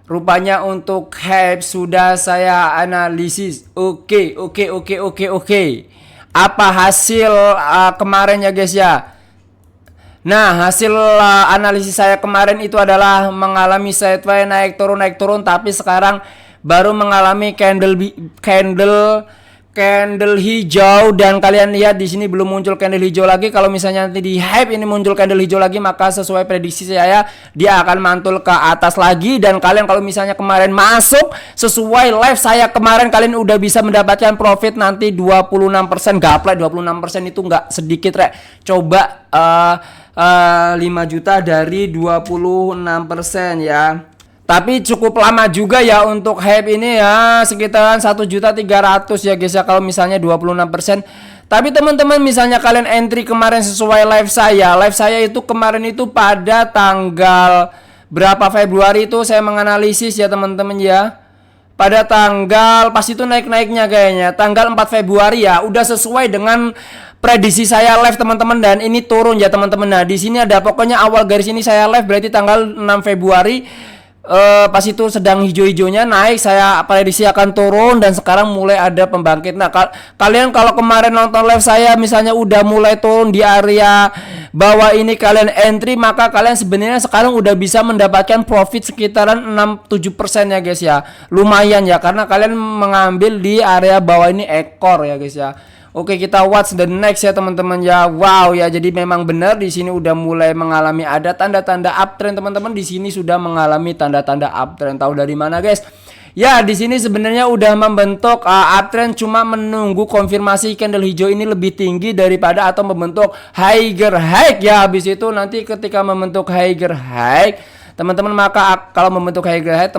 Rupanya untuk hype sudah saya analisis. Oke. Apa hasil kemarin ya guys ya? Nah, hasil analisis saya kemarin itu adalah mengalami sideways naik turun, tapi sekarang baru mengalami candle hijau, dan kalian lihat di sini belum muncul candle hijau lagi. Kalau misalnya nanti di hype ini muncul candle hijau lagi, maka sesuai prediksi saya dia akan mantul ke atas lagi. Dan kalian kalau misalnya kemarin masuk sesuai live saya kemarin, kalian udah bisa mendapatkan profit nanti 26%. Gaplek 26% itu nggak sedikit rek. Coba 5 juta dari 26% ya. Tapi cukup lama juga ya untuk hype ini ya, sekitaran 1.300.000 ya guys ya kalau misalnya 26%. Tapi teman-teman misalnya kalian entry kemarin sesuai live saya itu kemarin itu pada tanggal berapa Februari itu saya menganalisis ya teman-teman ya. Pada tanggal pas itu naik-naiknya kayaknya tanggal 4 Februari ya, udah sesuai dengan prediksi saya live teman-teman, dan ini turun ya teman-teman. Nah, di sini ada pokoknya awal garis ini saya live berarti tanggal 6 Februari. Pas itu sedang hijau-hijaunya naik, saya prediksi akan turun, dan sekarang mulai ada pembangkit. Nah, kalian kalau kemarin nonton live saya misalnya udah mulai turun di area bawah ini kalian entry, maka kalian sebenarnya sekarang udah bisa mendapatkan profit sekitaran 6-7% ya guys ya. Lumayan ya karena kalian mengambil di area bawah ini ekor ya guys ya. Oke, kita watch the next ya teman-teman ya. Wow ya, jadi memang benar di sini udah mulai mengalami ada tanda-tanda uptrend teman-teman. Di sini sudah mengalami tanda-tanda uptrend. Tahu dari mana guys? Ya, di sini sebenarnya udah membentuk uptrend, cuma menunggu konfirmasi candle hijau ini lebih tinggi daripada atau membentuk higher high ya. Habis itu nanti ketika membentuk higher high teman-teman, maka kalau membentuk higher high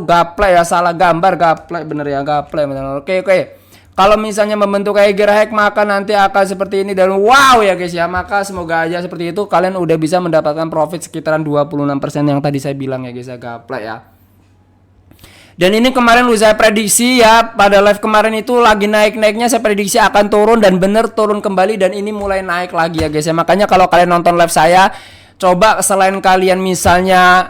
gaplek ya, salah gambar, gaplek bener ya, gaplek bener. Oke. Kalau misalnya membentuk higher high maka nanti akan seperti ini, dan wow ya guys ya. Maka semoga aja seperti itu kalian udah bisa mendapatkan profit sekitaran 26% yang tadi saya bilang ya guys ya, gaplek ya. Dan ini kemarin udah saya prediksi ya, pada live kemarin itu lagi naik-naiknya saya prediksi akan turun, dan bener turun kembali, dan ini mulai naik lagi ya guys ya. Makanya kalau kalian nonton live saya, coba selain kalian misalnya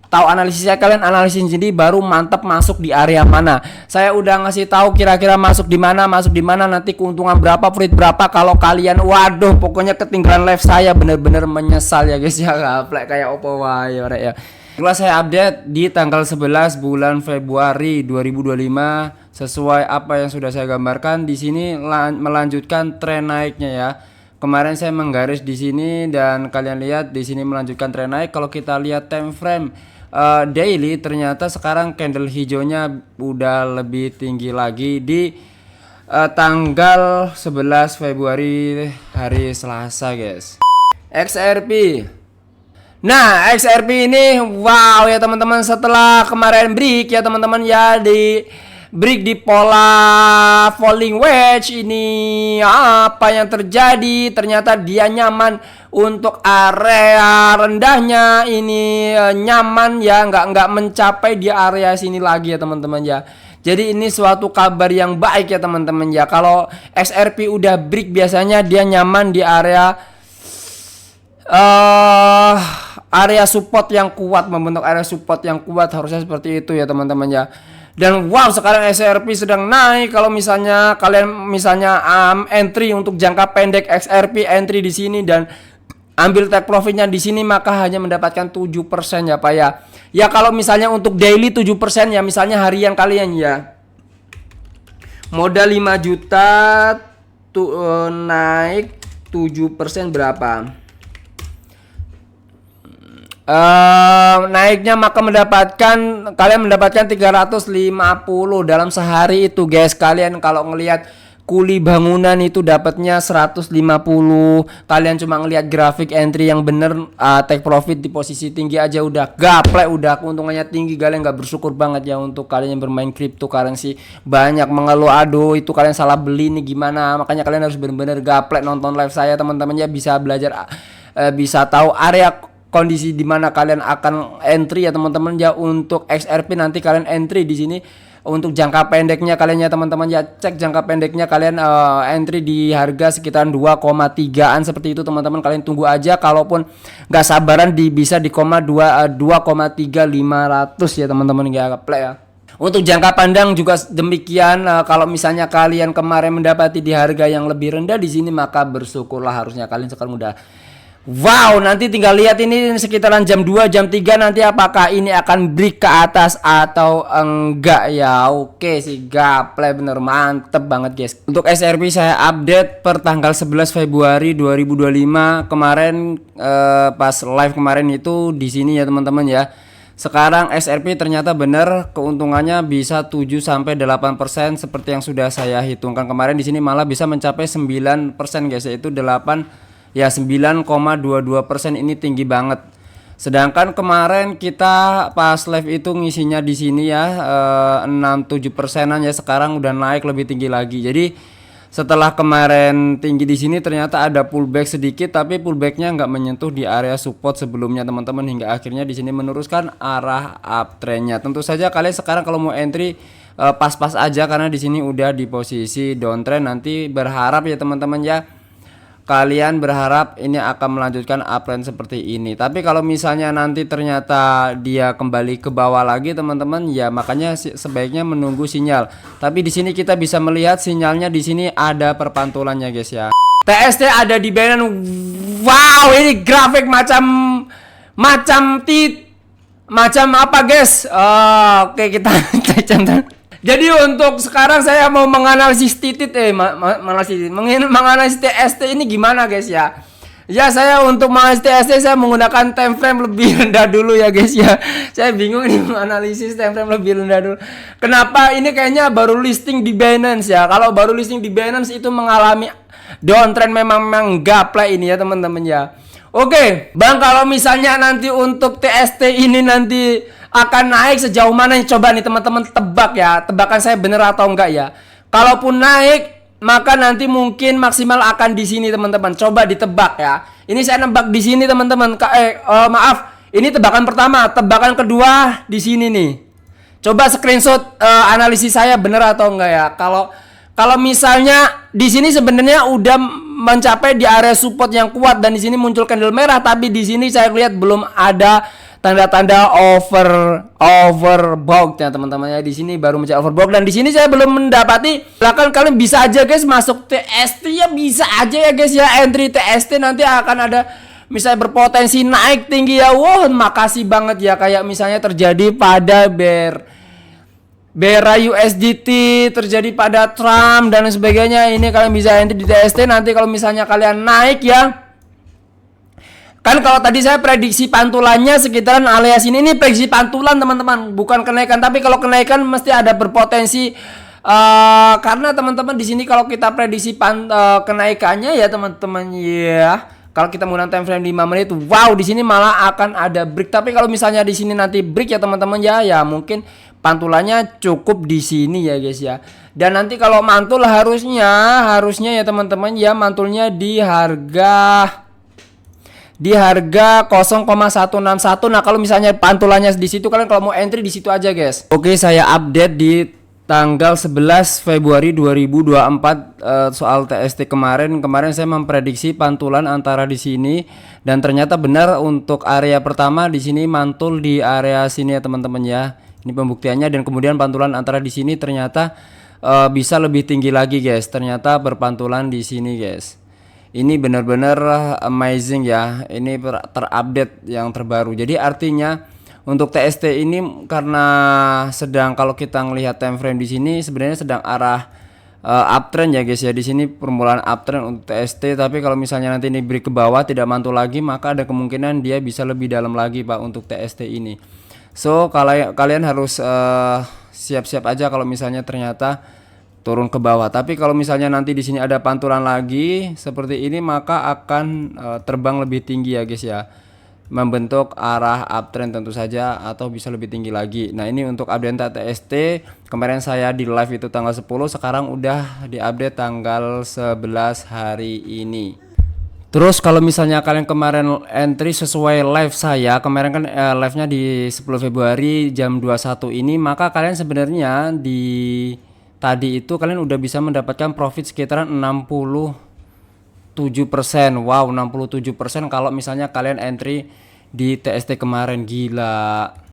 tahu analisisnya, kalian analisis sendiri baru mantap masuk di area mana. Saya udah ngasih tahu kira-kira masuk di mana, nanti keuntungan berapa, profit berapa. Kalau kalian waduh pokoknya ketinggalan live saya, bener-bener menyesal ya guys ya, gaplek kayak opo wae ya. Setelah saya update di tanggal 11 bulan Februari 2025 sesuai apa yang sudah saya gambarkan di sini, melanjutkan tren naiknya ya. Kemarin saya menggaris di sini dan kalian lihat di sini melanjutkan tren naik. Kalau kita lihat time frame daily, ternyata sekarang candle hijaunya udah lebih tinggi lagi di tanggal 11 Februari hari Selasa guys. XRP. Nah, XRP ini wow ya teman-teman, setelah kemarin break ya teman-teman ya, di break di pola falling wedge ini, apa yang terjadi? Ternyata dia nyaman untuk area rendahnya ini, nyaman ya, nggak mencapai di area sini lagi ya teman-teman ya. Jadi ini suatu kabar yang baik ya teman-teman ya. Kalau XRP udah break biasanya dia nyaman di area support yang kuat, membentuk area support yang kuat, harusnya seperti itu ya teman-teman ya. Dan wow, sekarang XRP sedang naik. Kalau misalnya kalian entry untuk jangka pendek XRP, entry di sini dan ambil take profitnya di sini, maka hanya mendapatkan 7% ya Pak ya. Ya kalau misalnya untuk daily 7% ya, misalnya harian kalian ya. Modal 5 juta naik 7% berapa? Naiknya maka kalian mendapatkan 350 dalam sehari itu guys. Kalian kalau ngelihat kuli bangunan itu dapatnya 150. Kalian cuma ngelihat grafik entry yang bener, take profit di posisi tinggi aja udah gaplek, udah keuntungannya tinggi. Kalian nggak bersyukur banget ya untuk kalian yang bermain cryptocurrency. Banyak mengeluh, aduh itu kalian salah beli nih gimana. Makanya kalian harus bener-bener gaplek nonton live saya teman-teman ya, bisa belajar, bisa tahu area kondisi di mana kalian akan entry ya teman-teman ya. Untuk XRP nanti kalian entry di sini Untuk jangka pendeknya kalian ya teman-teman ya, cek jangka pendeknya kalian entry di harga sekitaran 2,3an seperti itu teman-teman. Kalian tunggu aja, kalaupun nggak sabaran bisa di 2,3500 ya teman-teman ya play ya. Untuk jangka pandang juga demikian. Kalau misalnya kalian kemarin mendapati di harga yang lebih rendah di sini, maka bersyukurlah, harusnya kalian sekarang udah wow. Nanti tinggal lihat ini sekitaran jam 2 jam 3 nanti apakah ini akan break ke atas atau enggak ya. Oke sih, gaple bener, mantep banget guys. Untuk SRP saya update per tanggal 11 Februari 2025 kemarin, pas live kemarin itu di sini ya teman-teman ya. Sekarang SRP ternyata bener keuntungannya bisa 7 sampai 8% seperti yang sudah saya hitungkan kemarin. Di sini malah bisa mencapai 9% guys, yaitu 9,22%. Ini tinggi banget. Sedangkan kemarin kita pas live itu ngisinya di sini ya 6-7%an ya, sekarang udah naik lebih tinggi lagi. Jadi setelah kemarin tinggi di sini ternyata ada pullback sedikit, tapi pullbacknya nggak menyentuh di area support sebelumnya teman-teman, hingga akhirnya di sini meneruskan arah uptrendnya. Tentu saja kalian sekarang kalau mau entry pas-pas aja, karena di sini udah di posisi downtrend. Nanti berharap ya teman-teman ya, kalian berharap ini akan melanjutkan uptrend seperti ini. Tapi kalau misalnya nanti ternyata dia kembali ke bawah lagi teman-teman ya, makanya sebaiknya menunggu sinyal. Tapi di sini kita bisa melihat sinyalnya, di sini ada perpantulannya guys ya. TST ada di Binance. Wow, ini grafik macam apa guys? Oke, kita cek. Jadi untuk sekarang saya mau menganalisis menganalisis TST ini gimana guys ya. Ya, saya untuk menganalisis TST saya menggunakan time frame lebih rendah dulu ya guys ya. Saya bingung nih menganalisis time frame lebih rendah dulu. Kenapa? Ini kayaknya baru listing di Binance ya. Kalau baru listing di Binance itu mengalami downtrend, memang gaplek ini ya teman-teman ya. Oke, Bang, kalau misalnya nanti untuk TST ini nanti akan naik sejauh mana nih? Coba nih teman-teman tebak ya, tebakan saya bener atau enggak ya. Kalaupun naik, maka nanti mungkin maksimal akan di sini teman-teman. Coba ditebak ya. Ini saya nebak di sini teman-teman. Maaf, ini tebakan pertama. Tebakan kedua di sini nih. Coba screenshot analisis saya bener atau enggak ya. Kalau misalnya di sini sebenarnya udah mencapai di area support yang kuat dan di sini muncul candle merah, tapi di sini saya lihat belum ada tanda-tanda overbought ya teman-teman ya. Di sini baru mencari overbought dan di sini saya belum mendapati. Bahkan kalian bisa aja guys masuk TST ya, bisa aja ya guys ya, entry TST nanti akan ada misalnya berpotensi naik tinggi ya. Wow, makasih banget ya, kayak misalnya terjadi pada Bera USDT, terjadi pada Trump dan sebagainya. Ini kalian bisa entry di TST nanti kalau misalnya kalian naik ya. Kan kalau tadi saya prediksi pantulannya sekitaran alias ini prediksi pantulan teman-teman, bukan kenaikan. Tapi kalau kenaikan mesti ada berpotensi karena teman-teman di sini kalau kita prediksi kenaikannya ya teman-teman ya. Kalau kita menggunakan time frame 5 menit, wow, di sini malah akan ada break. Tapi kalau misalnya di sini nanti break ya teman-teman ya mungkin pantulannya cukup di sini ya guys ya. Dan nanti kalau mantul harusnya ya teman-teman ya, mantulnya di harga 0,161. Nah, kalau misalnya pantulannya di situ, kalian kalau mau entry di situ aja guys. Oke, saya update di tanggal 11 Februari 2024 soal TST kemarin saya memprediksi pantulan antara di sini, dan ternyata benar. Untuk area pertama di sini mantul di area sini ya teman-teman ya. Ini pembuktiannya, dan kemudian pantulan antara di sini ternyata bisa lebih tinggi lagi guys. Ternyata berpantulan di sini guys. Ini benar-benar amazing ya. Ini terupdate yang terbaru. Jadi artinya untuk TST ini karena sedang, kalau kita ngelihat time frame di sini sebenarnya sedang arah uptrend ya guys ya. Di sini permulaan uptrend untuk TST, tapi kalau misalnya nanti ini break ke bawah tidak mantul lagi, maka ada kemungkinan dia bisa lebih dalam lagi Pak untuk TST ini. So kalian harus siap-siap aja kalau misalnya ternyata turun ke bawah. Tapi kalau misalnya nanti di sini ada pantulan lagi seperti ini, maka akan terbang lebih tinggi ya guys ya, membentuk arah uptrend tentu saja, atau bisa lebih tinggi lagi. Nah, ini untuk update TST. Kemarin saya di live itu tanggal 10, sekarang udah di update tanggal 11 hari ini. Terus kalau misalnya kalian kemarin entry sesuai live saya, kemarin kan live-nya di 10 Februari jam 21 ini, maka kalian sebenarnya di tadi itu kalian udah bisa mendapatkan profit sekitaran 67%. Wow, 67% kalau misalnya kalian entry di TST kemarin, gila.